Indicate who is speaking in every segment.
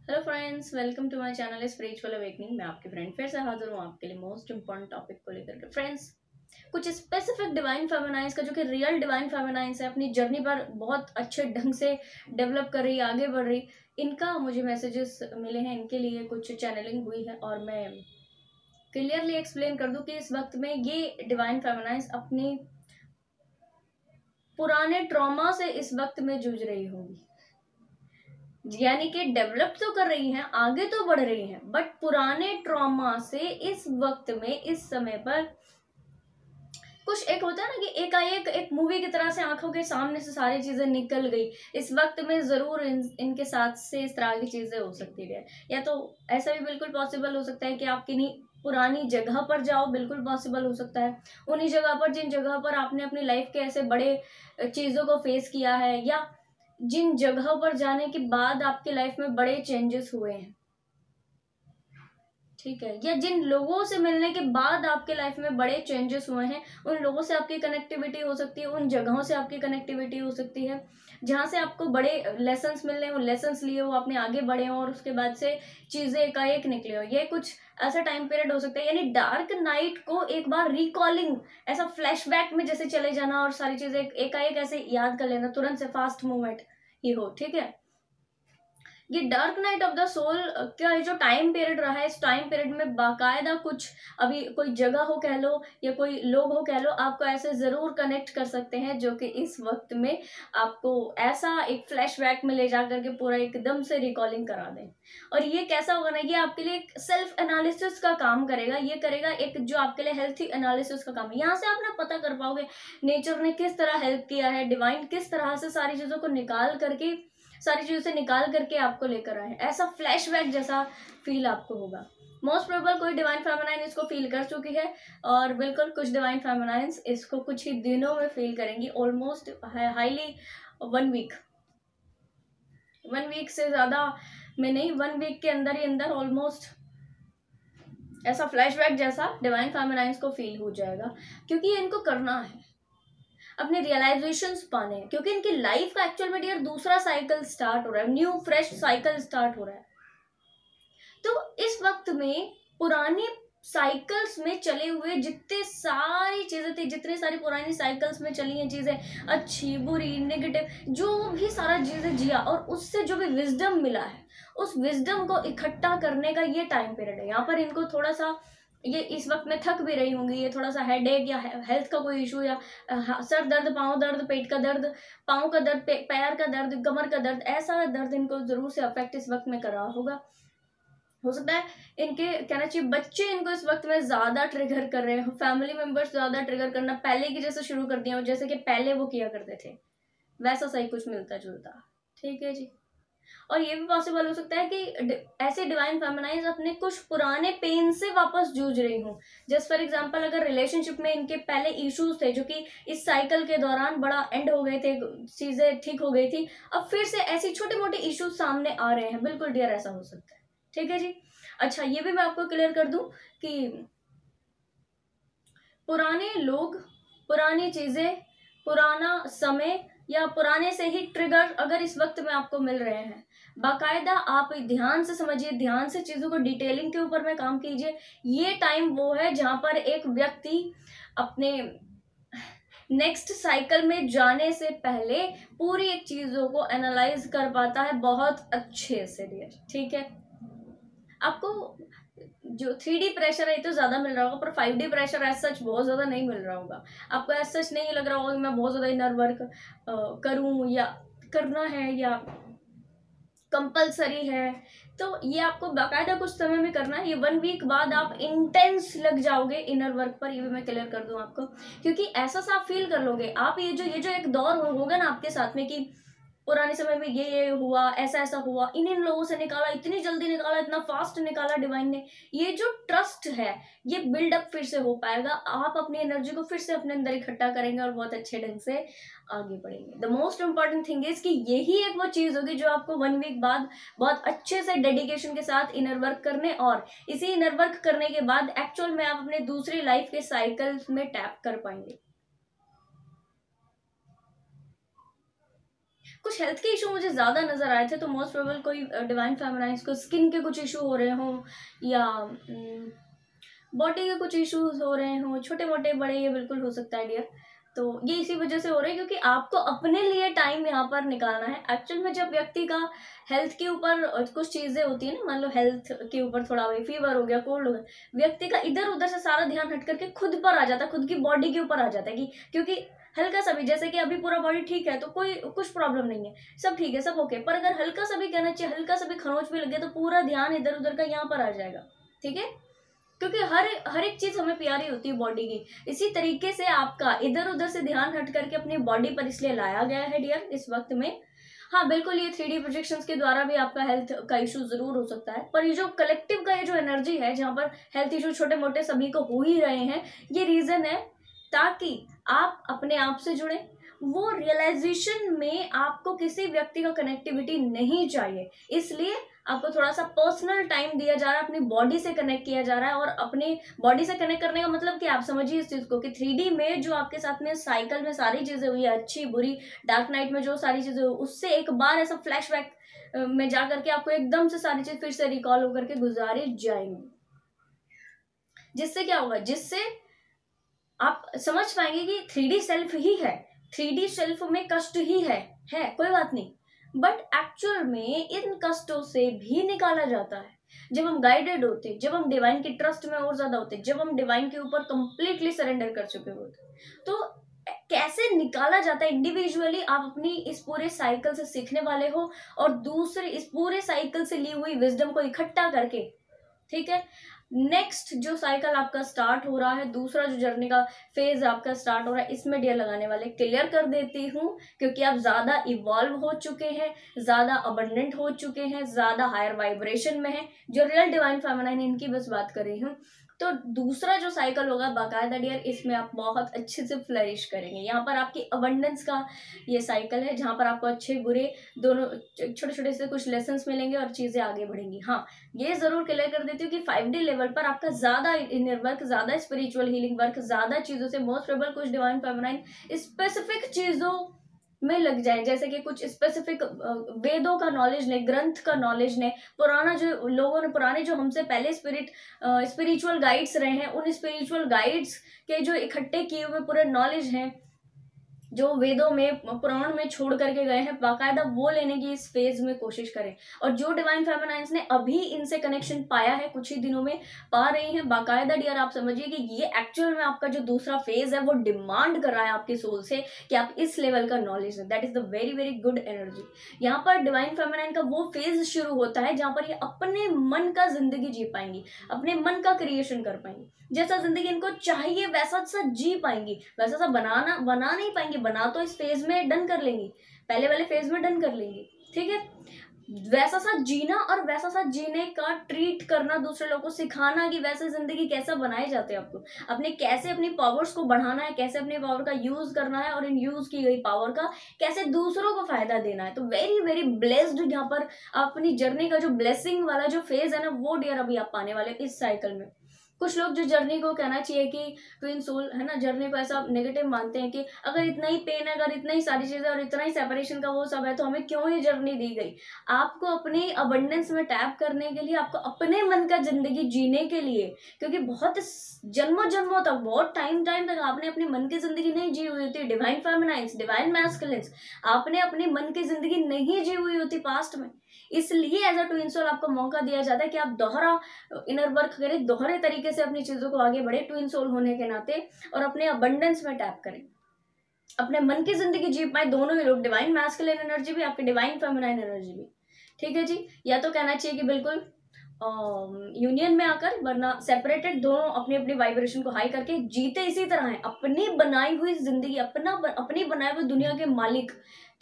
Speaker 1: Hello friends, welcome to my channel spiritual awakening. मैं आपकी friend फिर से हाजिर हूँ आपके लिए मोस्ट इंपॉर्टेंट टॉपिक को लेकर के। फ्रेंड्स, कुछ स्पेसिफिक डिवाइन फेमिनाइंस का जो कि रियल डिवाइन फेमिनाइंस है, अपनी जर्नी पर बहुत अच्छे ढंग से डेवलप कर रही, आगे बढ़ रही, इनका मुझे मैसेजेस मिले हैं, इनके लिए कुछ चैनलिंग हुई है और मैं क्लियरली एक्सप्लेन कर दूं कि इस वक्त में ये डिवाइन फेमिनाइंस अपनी पुराने ट्रॉमा से इस वक्त में जूझ रही होंगी। यानी कि डेवलप तो कर रही हैं, आगे तो बढ़ रही हैं, बट पुराने ट्रॉमा से इस वक्त में, इस समय पर कुछ एक होता है ना कि एकाएक एक मूवी की तरह से आंखों के सामने से सारी चीजें निकल गई। इस वक्त में जरूर इनके साथ से इस तरह की चीजें हो सकती है। या तो ऐसा भी बिल्कुल पॉसिबल हो सकता है कि आप किन्हीं पुरानी जगह पर जाओ, बिल्कुल पॉसिबल हो सकता है। उन्हीं जगह पर जिन जगह पर आपने अपनी लाइफ के ऐसे बड़े चीजों को फेस किया है, या जिन जगह पर जाने के बाद आपके लाइफ में बड़े चेंजेस हुए हैं, ठीक है, या जिन लोगों से मिलने के बाद आपके लाइफ में बड़े चेंजेस हुए हैं, उन लोगों से आपकी कनेक्टिविटी हो सकती है, उन जगहों से आपकी कनेक्टिविटी हो सकती है जहां से आपको बड़े लेसन्स मिल रहे हो, लेसन्स लिए हो, आपने आगे बढ़े हो और उसके बाद से चीजें एकाएक निकले हो। ये कुछ ऐसा टाइम पीरियड हो सकता है, यानी डार्क नाइट को एक बार रिकॉलिंग, ऐसा फ्लैशबैक में जैसे चले जाना और सारी चीजें एकाएक ऐसे याद कर लेना, तुरंत से फास्ट मूवमेंट ही हो, ठीक है। ये dark night of the soul का जो टाइम पीरियड रहा है, इस टाइम पीरियड में बाकायदा कुछ, अभी कोई जगह हो कह लो या कोई लोग हो कह लो, आपको ऐसे जरूर कनेक्ट कर सकते हैं जो कि इस वक्त में आपको ऐसा एक फ्लैशबैक में ले जा करके पूरा एकदम से रिकॉलिंग करा दें। और ये कैसा होगा ना, ये आपके लिए एक सेल्फ एनालिसिस का काम करेगा, ये करेगा एक जो आपके लिए हेल्थी एनालिसिस का काम है। यहाँ से आप ना पता कर पाओगे नेचर ने किस तरह हेल्प किया है, डिवाइन किस तरह से सारी चीजों को निकाल करके, सारी चीजों से निकाल करके आपको लेकर आए। ऐसा फ्लैशबैक जैसा फील आपको होगा। मोस्ट प्रोबेबल कोई डिवाइन फेमिनाइन इसको फील कर चुकी है, और बिल्कुल कुछ डिवाइन फेमिनाइंस इसको कुछ ही दिनों में फील करेंगी। ऑलमोस्ट हाईली 1 वीक, 1 वीक से ज्यादा में नहीं, 1 वीक के अंदर ही अंदर ऑलमोस्ट ऐसा फ्लैशबैक जैसा डिवाइन फेमिनाइंस को फील हो जाएगा, क्योंकि ये इनको करना है, अपने रियलाइजेशंस पाने हैं, क्योंकि इनकी लाइफ का एक्चुअल में डियर दूसरा साइकिल स्टार्ट हो रहा है, न्यू फ्रेश साइकिल स्टार्ट हो रहा है। तो इस वक्त में पुरानी साइकिल्स में चले हुए जितने सारी चीजें थी, जितनी सारी पुरानी साइकिल्स में चली हैं चीजें, अच्छी बुरी नेगेटिव, जो भी सारा चीजें जिया और उससे जो भी विजडम मिला है, उस विजडम को इकट्ठा करने का ये टाइम पीरियड है। यहाँ पर इनको थोड़ा सा, ये इस वक्त में थक भी रही होंगी, ये थोड़ा सा हेडेक या हेल्थ का कोई इशू, या सर दर्द, पाँव दर्द, पेट का दर्द, पाँव का दर्द, पैर का दर्द, कमर का दर्द, ऐसा दर्द इनको जरूर से अफेक्ट इस वक्त में कर रहा होगा। हो सकता है इनके, कहना चाहिए, बच्चे इनको इस वक्त में ज्यादा ट्रिगर कर रहे हो, फैमिली मेंबर्स ज्यादा ट्रिगर करना पहले की जैसे शुरू कर दिया हो, जैसे कि पहले वो किया करते थे, वैसा सही कुछ मिलता जुलता, ठीक है जी। और ये भी पॉसिबल हो सकता है कि ऐसे डिवाइन फेमिनाइज अपने कुछ पुराने पेन से वापस जूझ रही हूँ। जस्ट फॉर एग्जांपल, अगर रिलेशनशिप में इनके पहले इश्यूज थे जो कि इस साइकिल के दौरान बड़ा एंड हो गए थे, चीजें ठीक हो गई थी, अब फिर से ऐसी छोटे मोटे इश्यूज सामने आ रहे हैं, बिल्कुल डियर ऐसा हो सकता है, ठीक है जी। अच्छा, ये भी मैं आपको क्लियर कर दूं कि पुराने लोग, पुरानी चीजें, पुराना समय या पुराने से ही ट्रिगर अगर इस वक्त में आपको मिल रहे हैं, बाकायदा आप ध्यान से समझिए, ध्यान से चीजों को डिटेलिंग के ऊपर में काम कीजिए। ये टाइम वो है जहां पर एक व्यक्ति अपने नेक्स्ट साइकिल में जाने से पहले पूरी एक चीजों को एनालाइज कर पाता है बहुत अच्छे से डियर, ठीक है। आपको जो 3D प्रेशर है तो ज्यादा मिल रहा होगा, पर 5D प्रेशर एज सच बहुत ज्यादा नहीं मिल रहा होगा। आपको एज सच नहीं लग रहा होगा कि मैं बहुत ज्यादा इनर वर्क करूं, या करना है, या कंपलसरी है। तो ये आपको बाकायदा कुछ समय में करना है। ये 1 वीक बाद आप इंटेंस लग जाओगे इनर वर्क पर, ये भी मैं क्लियर कर दूं आपको, क्योंकि ऐसा सा आप फील कर लोगे आप। ये जो एक दौर होगा ना आपके साथ में, कि पुराने समय में ये हुआ, ऐसा ऐसा हुआ, इन लोगों से निकाला, इतनी जल्दी निकाला, इतना फास्ट निकाला डिवाइन ने, ये जो ट्रस्ट है ये बिल्डअप फिर से हो पाएगा। आप अपनी एनर्जी को फिर से अपने अंदर इकट्ठा करेंगे और बहुत अच्छे ढंग से आगे बढ़ेंगे। The most important thing is कि यही एक वो चीज होगी जो आपको 1 वीक बाद बहुत अच्छे से डेडिकेशन के साथ इनर वर्क करने, और इसी इनर वर्क करने के बाद एक्चुअल में आप अपने दूसरी लाइफ के साइकिल्स में टैप कर पाएंगे। कुछ हेल्थ के इशू मुझे ज़्यादा नज़र आए थे, तो मोस्ट प्रोबेबल कोई डिवाइन फेमिनाइन्स को स्किन के कुछ इशू हो रहे हों या बॉडी के कुछ इश्यूज हो रहे हों, छोटे मोटे बड़े, ये बिल्कुल हो सकता है डियर। तो ये इसी वजह से हो रहा है क्योंकि आपको अपने लिए टाइम यहाँ पर निकालना है। एक्चुअल में जब व्यक्ति का हेल्थ के ऊपर कुछ चीज़ें होती है ना, मान लो हेल्थ के ऊपर थोड़ा भाई फीवर हो गया, कोल्ड हो गया, व्यक्ति का इधर उधर से सारा ध्यान हट करके खुद पर आ जाता है, खुद की बॉडी के ऊपर आ जाता है कि क्योंकि हल्का सा भी, जैसे कि अभी पूरा बॉडी ठीक है तो कोई कुछ प्रॉब्लम नहीं है, सब ठीक है, सब ओके, पर अगर हल्का सा भी कहना चाहिए, हल्का सा भी खरोंच भी लगे तो पूरा ध्यान इधर उधर का यहाँ पर आ जाएगा। ठीक है, क्योंकि हर एक चीज हमें प्यारी होती है बॉडी की। इसी तरीके से आपका इधर उधर से ध्यान हट करके अपनी बॉडी पर इसलिए लाया गया है डियर इस वक्त में। हाँ बिल्कुल, ये 3D प्रोजेक्शंस के द्वारा भी आपका हेल्थ का इशू जरूर हो सकता है, पर ये जो कलेक्टिव का ये जो एनर्जी है, जहाँ पर हेल्थ इशू छोटे मोटे सभी को हो ही रहे हैं, ये रीजन है ताकि आप अपने आप से जुड़े। वो रियलाइजेशन में आपको किसी व्यक्ति का कनेक्टिविटी नहीं चाहिए, इसलिए आपको थोड़ा सा पर्सनल टाइम दिया जा रहा है, अपनी बॉडी से कनेक्ट किया जा रहा है। और अपनी बॉडी से कनेक्ट करने का मतलब कि आप समझिए इस चीज को कि 3D में जो आपके साथ में साइकिल में सारी चीजें हुई है, अच्छी बुरी, डार्क नाइट में जो सारी चीजें हुई, उससे एक बार ऐसा फ्लैशबैक में जा करके आपको एकदम से सारी चीज फिर से रिकॉल होकर के गुजारी जाएंगी। जिससे क्या होगा, जिससे आप समझ पाएंगे कि 3D सेल्फ ही है, 3D सेल्फ में कष्ट ही है कोई बात नहीं, बट एक्चुअल में इन कष्टों से भी निकाला जाता है जब हम गाइडेड होते, जब हम डिवाइन के ट्रस्ट में और ज्यादा होते, जब हम डिवाइन के ऊपर कंप्लीटली सरेंडर कर चुके होते। तो कैसे निकाला जाता है इंडिविजुअली, आप अपनी इस पूरे साइकिल से सीखने वाले हो और दूसरे इस पूरे साइकिल से ली हुई विजडम को इकट्ठा करके, ठीक है, नेक्स्ट जो साइकिल आपका स्टार्ट हो रहा है, दूसरा जो जर्नी का फेज आपका स्टार्ट हो रहा है, इसमें डियर लगाने वाले क्लियर कर देती हूँ क्योंकि आप ज्यादा इवॉल्व हो चुके हैं, ज्यादा अबंडेंट हो चुके हैं, ज्यादा हायर वाइब्रेशन में है। जो रियल डिवाइन फेमिनाइन, इनकी बस बात कर रही हूँ। तो दूसरा जो साइकिल होगा बाकायदा डियर, इसमें आप बहुत अच्छे से फ्लरिश करेंगे। यहाँ पर आपकी अबंडेंस का ये साइकिल है जहाँ पर आपको अच्छे बुरे दोनों छोटे छोटे से कुछ लेसन्स मिलेंगे और चीजें आगे बढ़ेंगी। हाँ, ये जरूर क्लियर कर देती हूँ कि 5D लेवल पर आपका ज्यादा इनर वर्क, ज्यादा स्पिरिचुअल हीलिंग वर्क, ज्यादा चीजों से मोस्ट प्रोबेबल कुछ डिवाइन फेमिनाइन स्पेसिफिक चीजों में लग जाए, जैसे कि कुछ स्पेसिफिक वेदों का नॉलेज ने, ग्रंथ का नॉलेज ने, पुराना जो लोगों ने, पुराने जो हमसे पहले स्पिरिचुअल गाइड्स रहे हैं, उन स्पिरिचुअल गाइड्स के जो इकट्ठे किए हुए पूरे नॉलेज हैं जो वेदों में, पुराण में छोड़ करके गए हैं, बाकायदा वो लेने की इस फेज में कोशिश करें। और जो डिवाइन फेमिनाइन्स ने अभी इनसे कनेक्शन पाया है, कुछ ही दिनों में पा रही हैं, बाकायदा डियर आप समझिए कि ये एक्चुअल में आपका जो दूसरा फेज है वो डिमांड कर रहा है आपकी सोल से कि आप इस लेवल का नॉलेज है। That is the very very good energy. यहाँ पर डिवाइन फेमिनाइन का वो फेज शुरू होता है जहाँ पर ये अपने मन का जिंदगी जी पाएंगी, अपने मन का क्रिएशन कर पाएंगी, जैसा जिंदगी इनको चाहिए वैसा सा जी पाएंगी। वैसा सा बना नहीं पाएंगी, बना तो इस फेज में डन कर लेंगी, पहले वाले फेज में डन कर लेंगी, ठीक है। वैसा सा जीना और वैसा सा जीने का ट्रीट करना, दूसरे लोगों को सिखाना कि वैसे जिंदगी कैसा बनाए जाते हैं, आपको अपने कैसे अपनी पावर्स को बढ़ाना है, कैसे अपनी पावर का यूज करना है और इन यूज की गई पावर का कैसे दूसरों को फायदा देना है। तो वेरी वेरी ब्लेस्ड यहाँ पर अपनी जर्नी का जो ब्लेसिंग वाला जो फेज है ना, वो डियर अभी आप पाने वाले इस साइकिल में। कुछ लोग जो जर्नी को कहना चाहिए कि ट्विन सोल है ना, जर्नी को ऐसा नेगेटिव मानते हैं कि अगर इतना ही पेन है, अगर इतना ही सारी चीजें और इतना ही सेपरेशन का वो सब है तो हमें क्यों ये जर्नी दी गई। आपको अपनी अबंडेंस में टैप करने के लिए, आपको अपने मन का जिंदगी जीने के लिए, क्योंकि बहुत जन्मों जन्मों तक, बहुत टाइम तक आपने अपनी मन की जिंदगी नहीं जी हुई होती। डिवाइन फेमिनाइन्स, डिवाइन मैस्कुलिन्स, आपने अपनी मन की जिंदगी नहीं जी हुई होती पास्ट में, इसलिए एज अ ट्विन सोल आपको मौका दिया जाता है कि आप दोहरा इनर वर्क करें, दोहरे तरीके से अपनी चीजों को आगे बढ़े ट्विन सोल होने के नाते, और अपने अबंडेंस में टैप करें, अपने मन की जिंदगी जी पाए दोनों ही लोग, डिवाइन मैस्कुलिन एनर्जी भी, आपकी डिवाइन फेमिनाइन एनर्जी भी, ठीक है जी। या तो कहना चाहिए कि बिल्कुल यूनियन में आकर, वरना सेपरेटेड, दोनों अपनी अपनी वाइब्रेशन को हाई करके जीते इसी तरह है, अपनी बनाई हुई जिंदगी, अपनी बनाई हुई दुनिया के मालिक,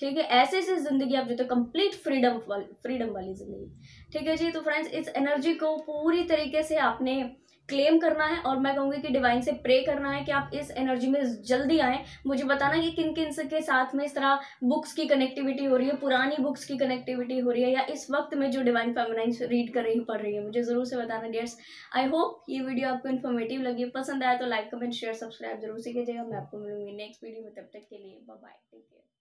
Speaker 1: ठीक है। ऐसे ऐसी जिंदगी आप जीते, कंप्लीट फ्रीडम वाली जिंदगी, ठीक है जी। तो फ्रेंड्स, इस एनर्जी को पूरी तरीके से आपने क्लेम करना है और मैं कहूंगी कि डिवाइन से प्रे करना है कि आप इस एनर्जी में जल्दी आए। मुझे बताना कि किन किन के साथ में इस तरह बुक्स की कनेक्टिविटी हो रही है, पुरानी बुक्स की कनेक्टिविटी हो रही है, या इस वक्त में जो डिवाइन फेमिनाइन रीड कर रही, पढ़ रही है, मुझे जरूर से बताना डियर्स। आई होप ये वीडियो आपको इन्फॉर्मेटिव लगी, पसंद आया तो लाइक कमेंट शेयर सब्सक्राइब जरूर से कीजिएगा। मैं आपको मिलूंगी नेक्स्ट वीडियो में, तब तक के लिए बाय बाय, टेक केयर।